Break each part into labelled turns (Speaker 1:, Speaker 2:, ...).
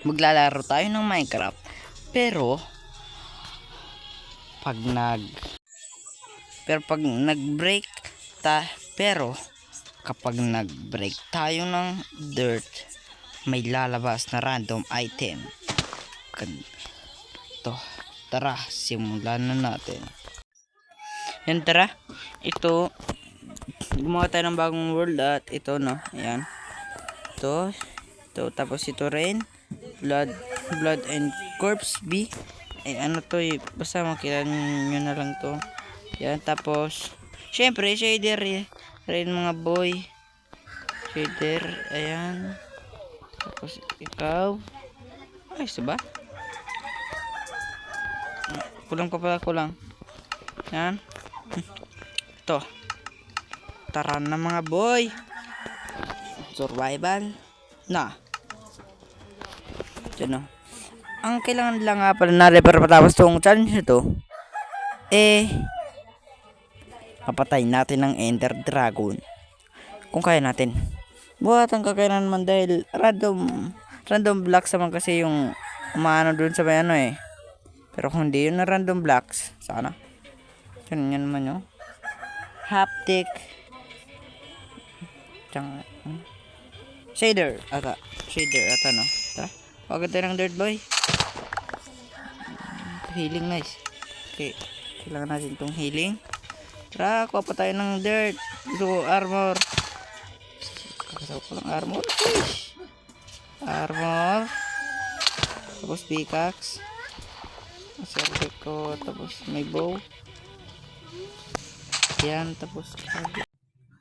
Speaker 1: maglalaro tayo ng Minecraft. Pero pag nag-break kapag nag-break tayo ng dirt, may lalabas na random item. To, tara, simulan na natin. Yan, tara. Ito, gumawa tayo ng bagong world at ito, no. Ayan. Ito, tapos ito rin. Blood and Corpse B. Ay, ano to eh. Basta makilala nyo na lang to. Yan, tapos, syempre, shader rin mga boy. Shader, ayan. Tapos, ikaw. Ay, diba? Kulang. Yan. Ito. Tara na mga boy. Survival. Na. Ito no. Ang kailangan lang nga pala na para matapos tong challenge nito, kapatay natin ng Ender Dragon. Kung kaya natin. Buhat ang kakayanan man dahil random blocks naman kasi yung umaano dun sa may ano eh. Pero kung hindi yun na random blocks, sana. Yan naman yun. Haptic. Shader ata no. Tara. Pagod tayo ng dirt boy. Healing, nice. Okay. Kailangan natin itong healing. Tara, kuha pa tayo ng dirt. So, armor. Kakasawa ko lang armor. Armor. Tapos pickaxe. Masarap ko. Tapos may bow. Yan. Tapos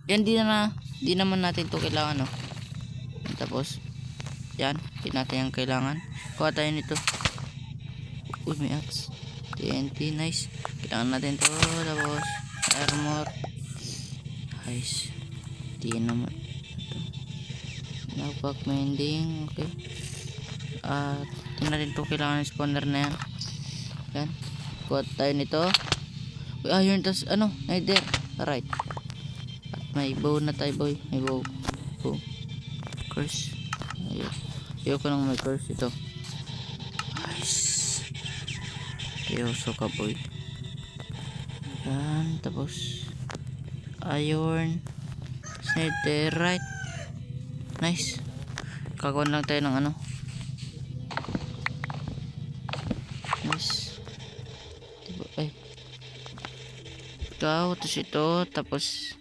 Speaker 1: yan, di naman natin to kailangan, no. Tapos yan, di natin yung kailangan. Kuha tayo nito. Uy, may axe. TNT, nice. Kailangan natin to. Tapos armor. Nice. Di naman nagpack mending. Okay. Tingnan natin to. Kailangan yung spawner na yan. Yan. Kuha tayo nito. Uy, iron. Tas ano, nether. Alright. At may bow na tayo boy. May bow. Curse. Ayoko nang may curse ito. Nice. Seryoso ka boy. Yan. Tapos iron. Netherite. Nice. Kagawan lang tayo ng ano. Nice. Ay. Ikaw. Tapos ito. Tapos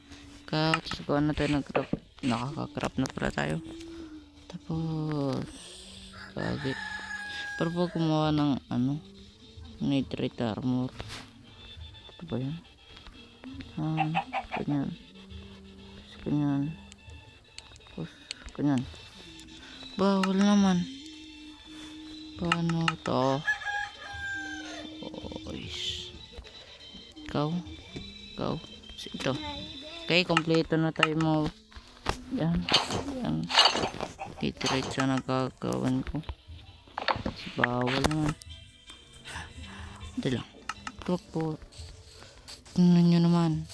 Speaker 1: ikaw. Tapos gawa na tayo ng craft. Nakaka-craft na pala tayo. Tapos bagit. Pero pag gumawa ng ano, nitrate armor. Ito ba yan? Ganyan. Tapos ganyan. Bawal naman. Paano to? Oys. Ikaw. Ito. Okay, kompleto na tayo mo. Yan. Nitrate siya nagkakawan ko. Bawal naman. Ito lang. Tuwag po. Tingnan nyo naman.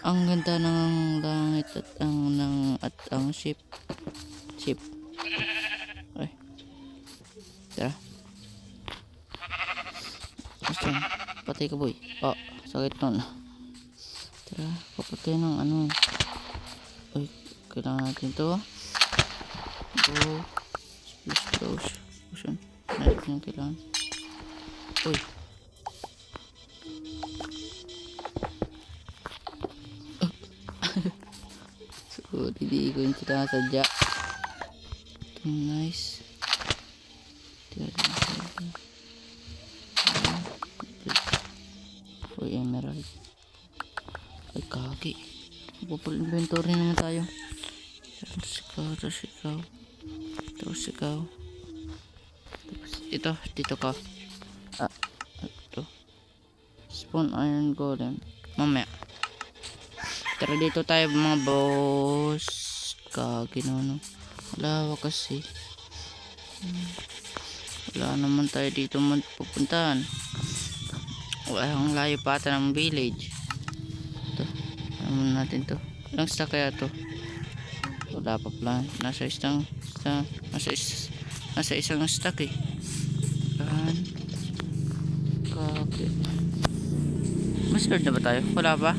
Speaker 1: Ang ganda ng langit at ang ship. Ay. Tara. Basta. Patay ka boy. Oh, sakit nun. Tara. Papatay ng ano. Ay. Kailangan natin to. Splash. Potion. Natin yung kailangan. Uy. So, hindi ko yung sinasadya. Nice. Uy, emerald. Ay, kaki. Pupul inventory naman tayo. Tapos ikaw. Tapos ito, dito ka. Ito. Spawn iron golem. Mamaya. Tara dito tayo mga boss. Kaginono. Wala kasi. Wala naman tayo dito pupuntahan. Walang layo pa ata ng village. Ito. Ano natin to? Ilang stack kaya to? Wala pa pala. Nasa Nasa isang stack eh. Yan. Kage. Mas-sword na ba tayo? Wala pa?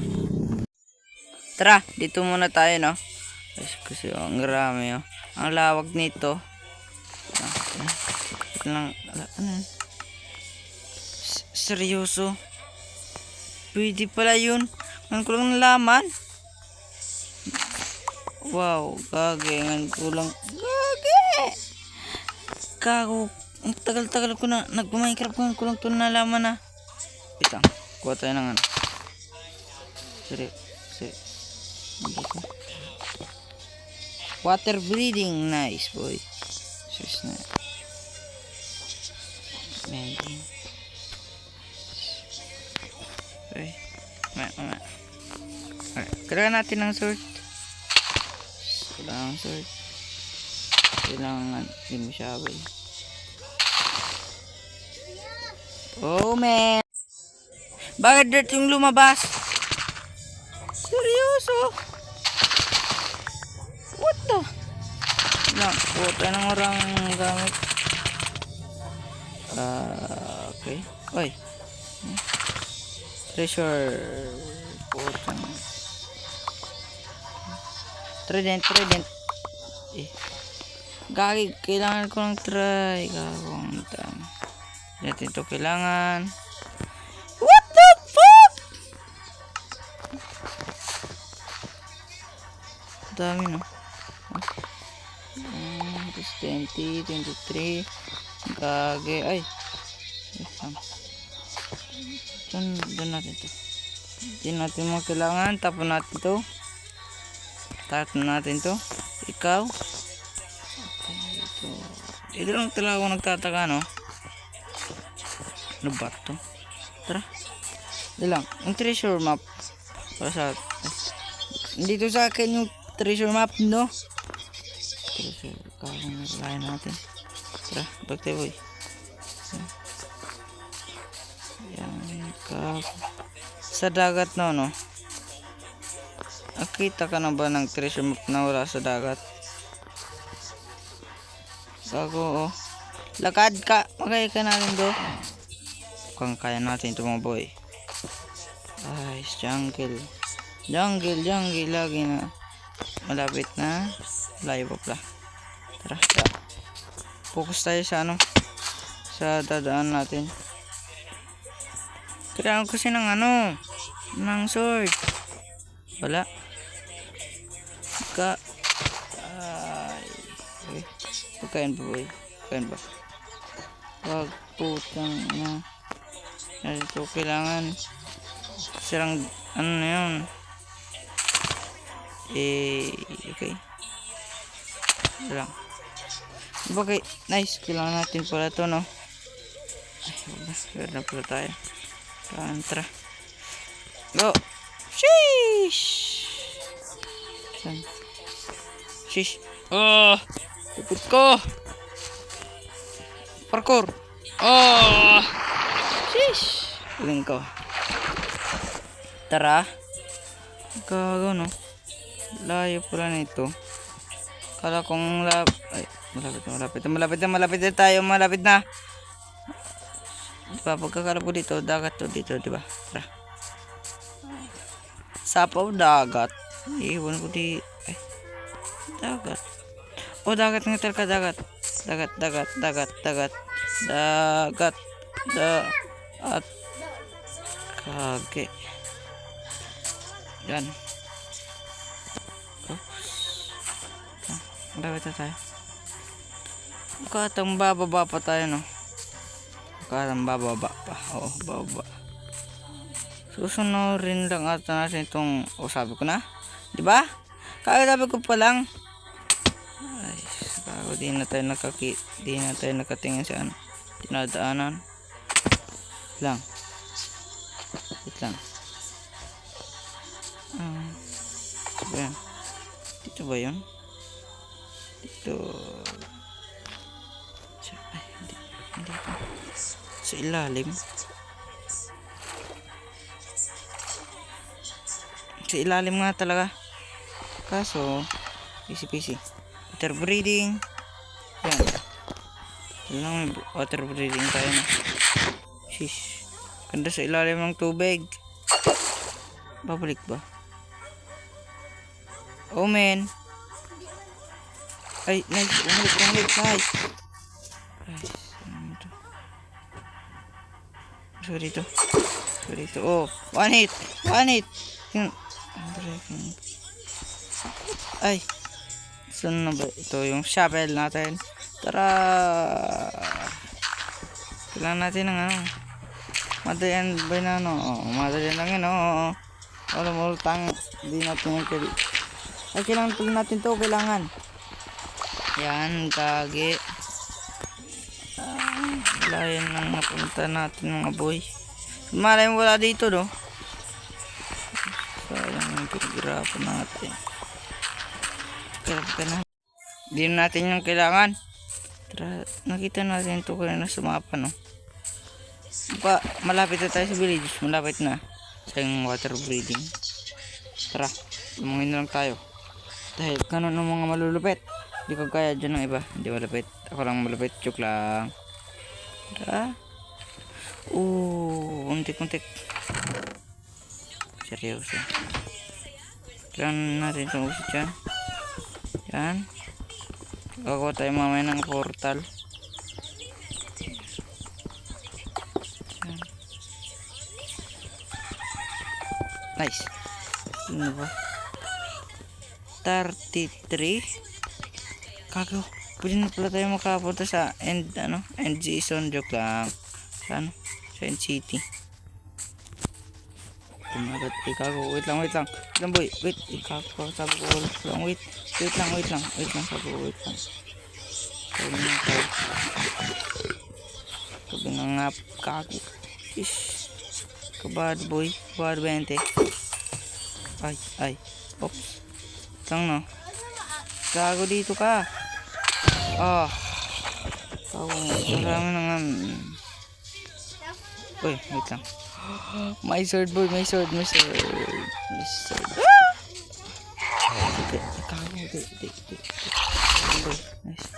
Speaker 1: Tara, dito muna tayo, no? Kasi ang grami, oh. Ang lawak nito. Ito lang. Ano yun? Seryoso? Pwede pala yun. Ngayon ko lang nalaman. Wow, kage. Ngayon ko lang. Kage! Kago. Ang tagal-tagal ko na nag-Minecraft. Ngayon ko lang ito nalaman na. Wait lang. Kuha tayo ng ano. Sorry. Water breathing. Nice, boy. Sus na. Mending. Okay. Mama. Okay. Kailangan natin ng sword. Kailangan sword. Kailangan. Hindi mo siya abay. Oh, man. Bakit dirt yung lumabas? Seryoso? What the? Lang, puta ng orang gamit. Okay. Oy. Treasure. Putang. Trident. Eh. Gagi, kailangan ko ng try. Gagawang tama. Natin ito kailangan. What the fuck? Dami, no? 20, 23. Gagi. Ay. Doon natin ito. Hindi natin mga kailangan. Tapon natin ito. Tapon natin ito. Ikaw. Okay, ito. Ito lang talaga ako nagtataka, no? Ano ba ito? Tara. Ito lang. Yung treasure map. Para sa... Dito sa akin yung treasure map, no? Treasure. Kaya naglayan natin. Tara. Back tayo, boy. Yan. Sa dagat, no? Nakita ka na ba ng treasure map na wala sa dagat? Gago, oh. Lakad ka. Magaya ka natin do. Mukhang kaya natin ito, mga boy. Ay, jungle. Jungle. Lagi na. Malapit na. Layo pa pala. Tara. Focus tayo sa ano. Sa dadaan natin. Kailangan kasi ng ano. Ng sword. Wala. Ay. Okay. Pagkain ba, boy? Pagkain ba? Wag putang na. Ito kailangan. Sirang ano na yun. Okay. Lang. Okay, nice. Kailangan natin pala ito, no? Ay, wala na pala tayo. Tara. Go! Sheesh! Sheesh! Oh! Tupit ko! Parkour! Oh! Sheesh! Galing ko. Tara. Gago, no? Layo pala nito. Kala kong ay, malapit na tayo. Malapit na. Diba, pagkakalap ko dito, dagat to dito, diba? Tara. Sapaw, dagat. Iwan ko di... Ay, dagat. Oh, dagat nga talaga, dagat. Dagat. Kage. Yan. Oops. Malapit na tayo. Katang bababa pa tayo, no? Katang bababa pa. Oo, bababa. Susunurin lang ata natin itong... Oh, sabi ko na. Diba? Kagabi ko pa lang. Ay, sakago. Di na tayo nakatingin sa ano. Dinadaanan. Lang. Wait lang. Ba yan? Dito ba yun? Dito. Ay, hindi pa. Sa ilalim. Sa ilalim nga talaga. Kaso, busy. Water breathing. Yan. Kailangan may water breathing tayo na. Shish. Ganda sa ilalim ng tubig. Babalik ba? Oh man. Ay, nice. Umalik. Nice. Sorry to. Oh, one hit. Ay. Saan na ba? Ito yung shovel natin. Tara. Kailangan natin ng ano. Madayan ba na ano? Madayan lang yun. Multang. Hindi natin yung kali. Ay, kailangan pala natin to. Kailangan. Yan, kage. Layan lang napunta natin mga boy. Malay mo wala dito, no? Sayang yung pinaghirapan natin. Kaya na. Hindi natin yung kailangan. Tara, nakita natin ito kanina sa mapa, no? Malapit na tayo sa village. Malapit na. Sa yung water breathing. Tara, lumungin na lang tayo. Dahil kanon ng mga malulupit. Hindi ko kaya dyan ng iba. Hindi malupit. Ako lang malupit. Joke lang. Tara. Untik. Seryoso. Kailangan natin itong usit dyan. Yan. Gagawa tayo mamaya ng portal. Yan. Nice. Ano ba? 33. Kago. Pwede na pala tayo makapunta sa end season. Joke lang. Sa end city. Tumagat. Ikago. Wait lang boy. Wait. Ikago. Sabi ko lang. Wait lang. Sabi ko wait lang. Sabi nga nga. Kago. Ish. Kabad boy. Kabad 20. Ay. Oops. Lang no. Gago dito ka. Marami na nga. Uy, wait lang. My sword boy, my sword. Sige, gago. Di. Boy, nice.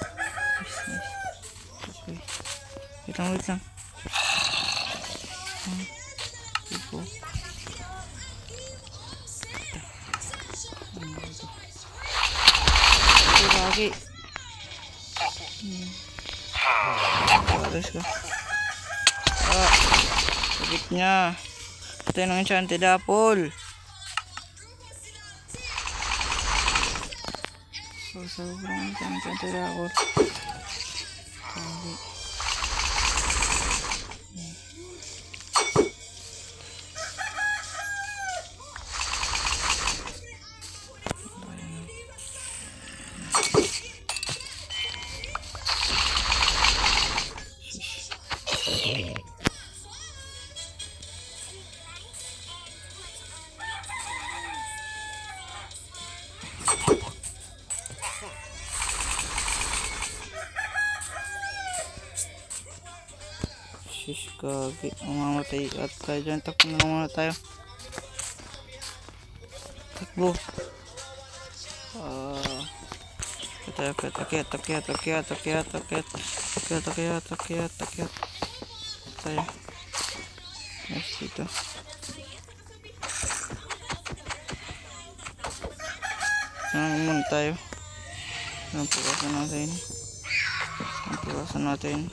Speaker 1: Okay. Wait lang. Tipo. Lagi. Let's go. Sakit niya. Ito yung enchanted apple. Sobrang enchanted apple. Shish, kagi. Mamamatay at tayo dyan. Takbo na lang muna tayo. Takbo. Akyat. Tayo. Next dito. Saan muna tayo? Saan pukasan natin?